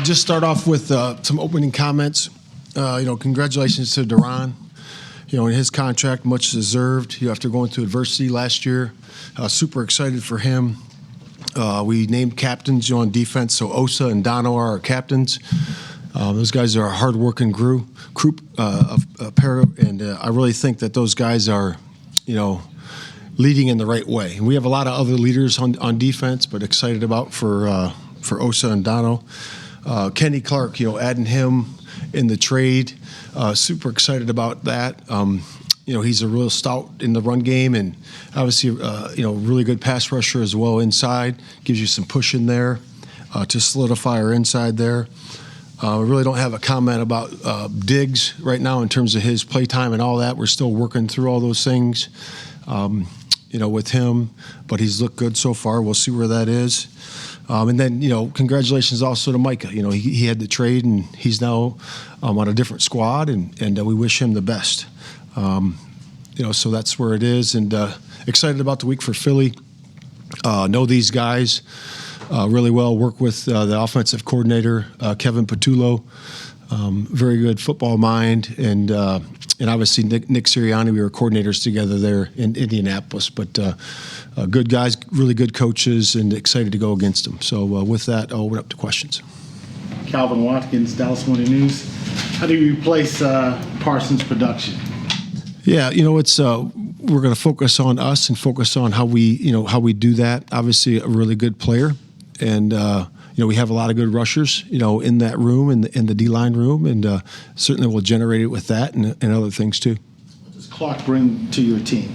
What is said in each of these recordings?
Just start off with some opening comments. Congratulations to DaRon. In his contract, much deserved. After going through adversity last year, super excited for him. We named captains on defense, so Osa and Dono are our captains. Those guys are a hard-working group of pair, and I really think that those guys are, leading in the right way. And we have a lot of other leaders on defense, but excited about for Osa and Dono. Kenny Clark, adding him in the trade, super excited about that. He's a real stout in the run game, and obviously, really good pass rusher as well inside. Gives you some push in there to solidify our inside there. We really don't have a comment about Diggs right now in terms of his play time and all that. We're still working through all those things, with him, but he's looked good so far. We'll see where that is. And then, congratulations also to Micah. He had the trade, and he's now on a different squad, and we wish him the best. So that's where it is, and excited about the week for Philly. Know these guys really well. Work with the offensive coordinator, Kevin Patullo. Very good football mind, and obviously Nick Sirianni. We were coordinators together there in Indianapolis, but good guys, really good coaches, and excited to go against them. So with that, I'll open up to questions. Calvin Watkins, Dallas Morning News. How do you replace Parsons' production? Yeah, it's we're going to focus on us and focus on how we do that. Obviously, a really good player, and we have a lot of good rushers, in that room, in the D-line room, and certainly we'll generate it with that and other things too. What does Clark bring to your team?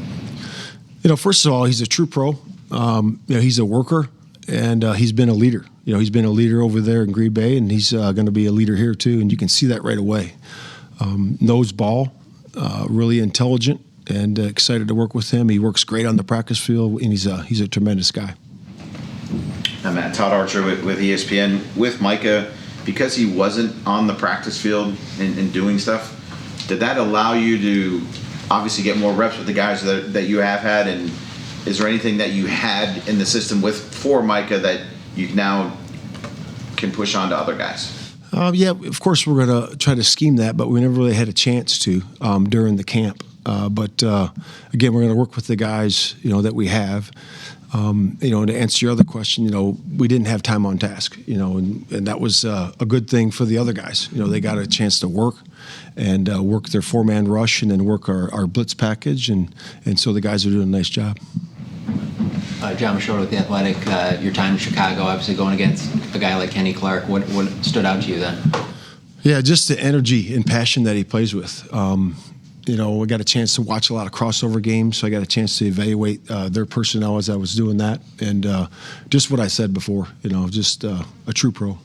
First of all, he's a true pro. He's a worker, and he's been a leader. He's been a leader over there in Green Bay, and he's going to be a leader here too, and you can see that right away. Knows ball, really intelligent, and excited to work with him. He works great on the practice field, and he's a tremendous guy. I'm Matt Todd Archer with ESPN. With Micah, because he wasn't on the practice field and doing stuff, did that allow you to obviously get more reps with the guys that you have had? And is there anything that you had in the system for Micah that you now can push on to other guys? Yeah, of course we're going to try to scheme that, but we never really had a chance to during the camp. But again, we're going to work with the guys, that we have. And to answer your other question, we didn't have time on task, and that was a good thing for the other guys. They got a chance to work and work their four-man rush and then work our blitz package, and so the guys are doing a nice job. John Machota with The Athletic. Your time in Chicago, obviously going against a guy like Kenny Clark. What stood out to you then? Yeah, just the energy and passion that he plays with. I got a chance to watch a lot of crossover games, so I got a chance to evaluate their personnel as I was doing that. And just what I said before, just a true pro.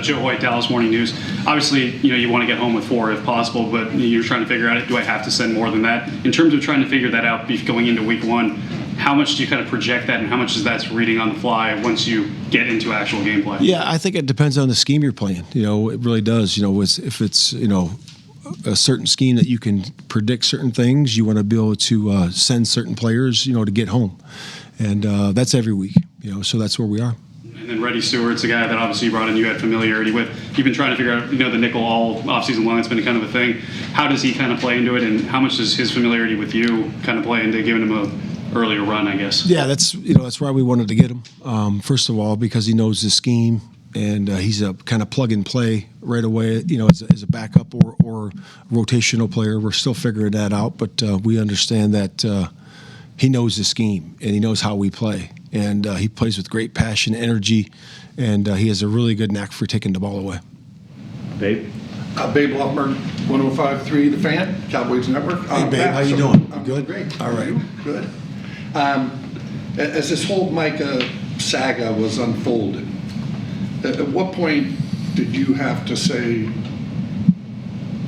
Joe Hoyt, Dallas Morning News. Obviously, you want to get home with 4 if possible, but you're trying to figure out, do I have to send more than that? In terms of trying to figure that out going into week 1, how much do you kind of project that, and how much is that reading on the fly once you get into actual gameplay? Yeah, I think it depends on the scheme you're playing. It really does. If it's, a certain scheme that you can predict certain things, you want to be able to send certain players, to get home. And that's every week, so that's where we are. And then Reddy Stewart's a guy that obviously you brought in, you had familiarity with. You've been trying to figure out, the nickel all offseason long. It's been kind of a thing. How does he kind of play into it, and how much does his familiarity with you kind of play into giving him a earlier run, I guess? Yeah, that's why we wanted to get him. First of all, because he knows the scheme, and he's a kind of plug and play right away, as a backup or rotational player. We're still figuring that out, but we understand that he knows the scheme and he knows how we play. And he plays with great passion, energy, and he has a really good knack for taking the ball away. Babe? Babe Loffmer, 105.3 The Fan, Cowboys Network. Hey, Babe, how you doing? I'm Good? Great. All right. Good. As this whole Micah saga was unfolding, at what point did you have to say,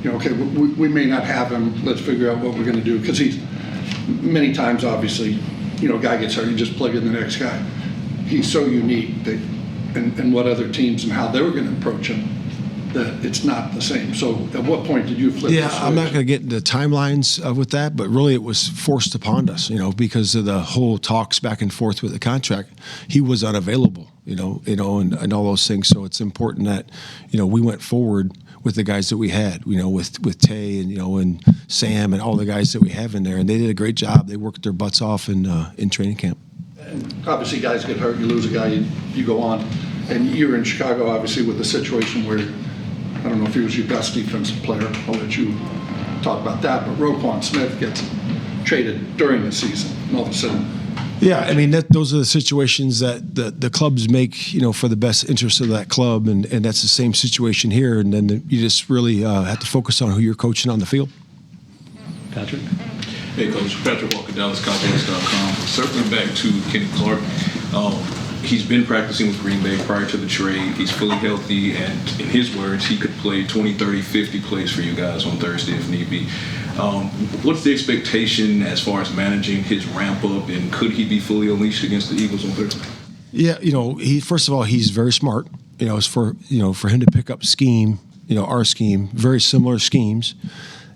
okay, we may not have him, let's figure out what we're going to do? Because he's, many times, obviously, guy gets hurt, you just plug in the next guy. He's so unique that, and what other teams and how they were going to approach him, that it's not the same. So at what point did you flip the switch? I'm not going to get into timelines with that, but really it was forced upon us, because of the whole talks back and forth with the contract. He was unavailable, and all those things. So it's important that, we went forward with the guys that we had, with Tay and Sam and all the guys that we have in there, and they did a great job. They worked their butts off in training camp. And obviously, guys get hurt, you lose a guy, you go on. And you're in Chicago, obviously, with a situation where, I don't know if he was your best defensive player. I'll let you talk about that. But Roquan Smith gets traded during the season, and all of a sudden. Yeah, I mean, those are the situations that the clubs make, for the best interest of that club, and that's the same situation here. And then you just really have to focus on who you're coaching on the field. Patrick? Hey, Coach. Patrick Walker, DallasCowboys.com. Circling back to Kenny Clark, he's been practicing with Green Bay prior to the trade. He's fully healthy, and in his words, he could play 20, 30, 50 plays for you guys on Thursday if need be. What's the expectation as far as managing his ramp up, and could he be fully unleashed against the Eagles on Thursday? Yeah, he first of all, he's very smart. It's for him to pick up scheme, our scheme, very similar schemes,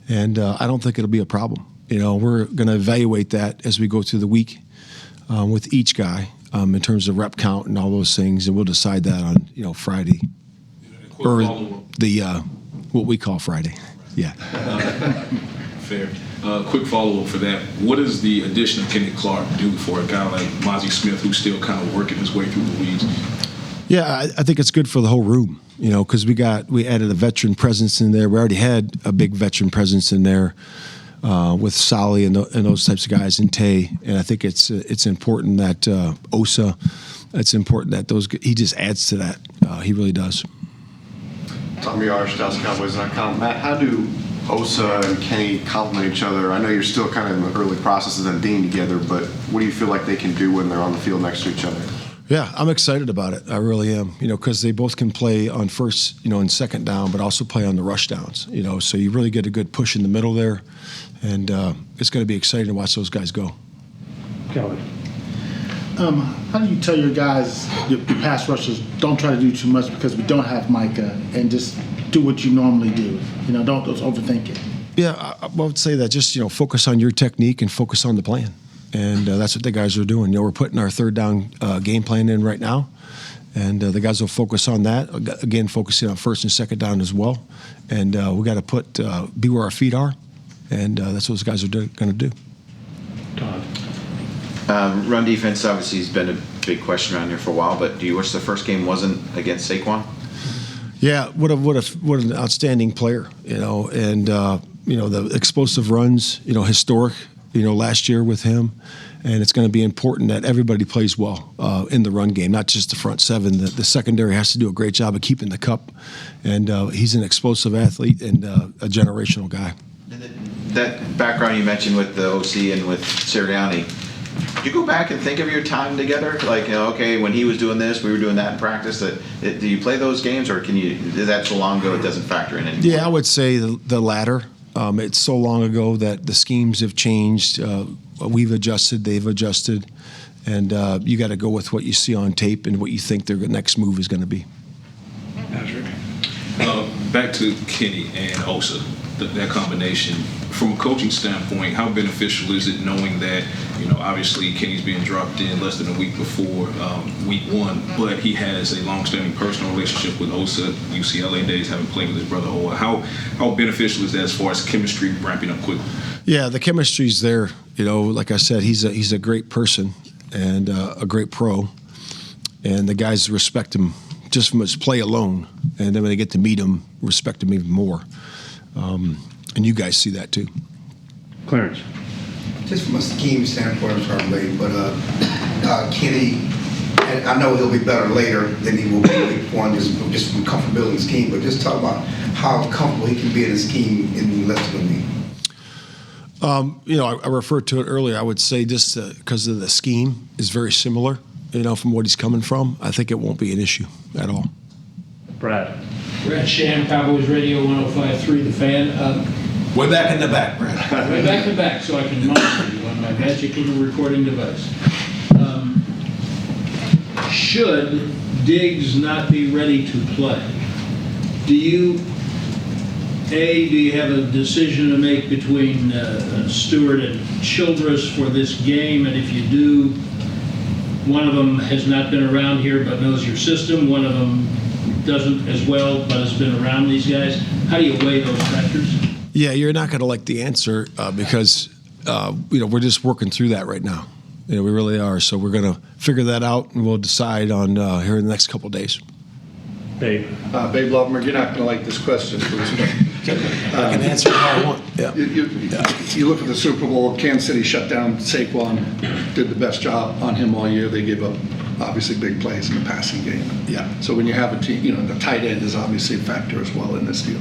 and I don't think it'll be a problem. We're going to evaluate that as we go through the week with each guy in terms of rep count and all those things, and we'll decide that on Friday or what we call Friday. Yeah. Fair. Quick follow-up for that. What does the addition of Kenny Clark do for a guy like Mozzie Smith, who's still kind of working his way through the weeds? Yeah, I think it's good for the whole room, because we added a veteran presence in there. We already had a big veteran presence in there with Solly and those types of guys, and Tay. And I think it's important that Osa, it's important that he just adds to that. He really does. Tommy Arsh, DallasCowboys.com. Matt, how do Osa and Kenny complement each other? I know you're still kind of in the early processes of being together, but what do you feel like they can do when they're on the field next to each other? Yeah, I'm excited about it. I really am. Because they both can play on first, and second down, but also play on the rush downs. So you really get a good push in the middle there, and it's going to be exciting to watch those guys go. Kelly. How do you tell your guys, your pass rushers, don't try to do too much because we don't have Micah, and just do what you normally do? Don't overthink it. Yeah, I would say that just, focus on your technique and focus on the plan. And that's what the guys are doing. We're putting our third down game plan in right now, and the guys will focus on that. Again, focusing on first and second down as well. And we got to be where our feet are, and that's what those guys are going to do. Todd. Run defense obviously has been a big question around here for a while, but do you wish the first game wasn't against Saquon? Yeah, what an outstanding player, and the explosive runs, historic, last year with him, and it's going to be important that everybody plays well in the run game, not just the front seven. The secondary has to do a great job of keeping the cup, and he's an explosive athlete and a generational guy. That background you mentioned with the OC and with Sirianni, do you go back and think of your time together? Like, okay, when he was doing this, we were doing that in practice. Do you play those games, or is that so long ago it doesn't factor in anymore? Yeah, I would say the latter. It's so long ago that the schemes have changed. We've adjusted, they've adjusted, and you got to go with what you see on tape and what you think their next move is going to be. Patrick. Back to Kenny and Osa, that combination. From a coaching standpoint, how beneficial is it knowing that, obviously Kenny's being dropped in less than a week before week one, but he has a long-standing personal relationship with Osa, UCLA days, having played with his brother Ola. How beneficial is that as far as chemistry ramping up quickly? Yeah, the chemistry's there. Like I said, he's a great person and a great pro, and the guys respect him just from his play alone, and then when they get to meet him, respect him even more. And you guys see that too. Clarence. Just from a scheme standpoint, I'm sorry, late, but Kenny, and I know he'll be better later than he will be week one, just from comfortability in the scheme, but just talk about how comfortable he can be in the scheme in less than a week. I referred to it earlier. I would say just because of the scheme is very similar, from what he's coming from, I think it won't be an issue at all. Brad. Brad Sham, Cowboys Radio 105.3, The Fan. Way back in the back, Brad. Way back in the back, so I can monitor you on my magic little recording device. Should Diggs not be ready to play, do you have a decision to make between Stewart and Childress for this game? And if you do, One of them has not been around here but knows your system. One of them doesn't as well but has been around these guys. How do you weigh those factors? Yeah, you're not going to like the answer because we're just working through that right now. We really are. So we're going to figure that out, and we'll decide on here in the next couple of days. Babe Lovemer, you're not going to like this question, Bruce, but I can answer how I want. Yeah. you look at the Super Bowl, Kansas City shut down Saquon, did the best job on him all year. They gave up, obviously, big plays in the passing game. Yeah. So when you have a team, the tight end is obviously a factor as well in this deal.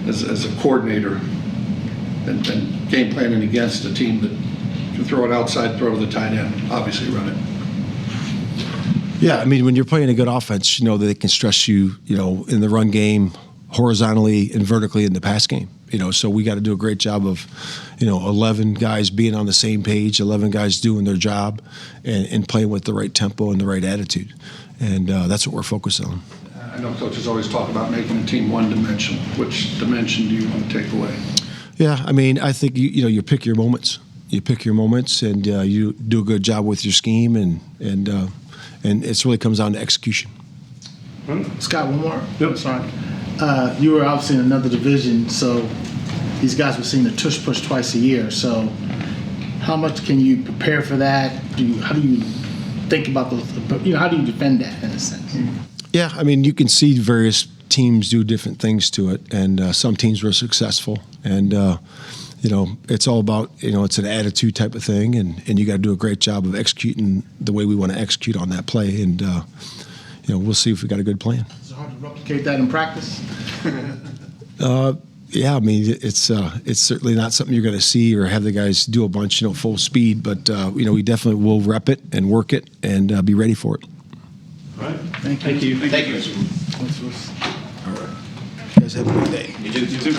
As a coordinator and game planning against a team that you throw it outside, throw to the tight end, obviously run it. Yeah, I mean, when you're playing a good offense, that they can stress you, in the run game, horizontally and vertically in the pass game. So we got to do a great job of, 11 guys being on the same page, 11 guys doing their job, and playing with the right tempo and the right attitude. And that's what we're focused on. I know coaches always talk about making a team one-dimensional. Which dimension do you want to take away? Yeah, I mean, I think you pick your moments. You pick your moments, and you do a good job with your scheme, and it really comes down to execution. Scott, one more. Yep. Sorry. You were obviously in another division, so these guys were seeing the tush push twice a year. So how much can you prepare for that? How do you think about those? How do you defend that in a sense? Yeah, I mean, you can see various teams do different things to it, and some teams were successful. And, it's all about, it's an attitude type of thing, and you got to do a great job of executing the way we want to execute on that play. And, we'll see if we got a good plan. Is it hard to replicate that in practice? Yeah, I mean, it's certainly not something you're going to see or have the guys do a bunch, full speed. But, we definitely will rep it and work it and be ready for it. All right. Thank you. Thank you. All right. You guys have a good day. You too.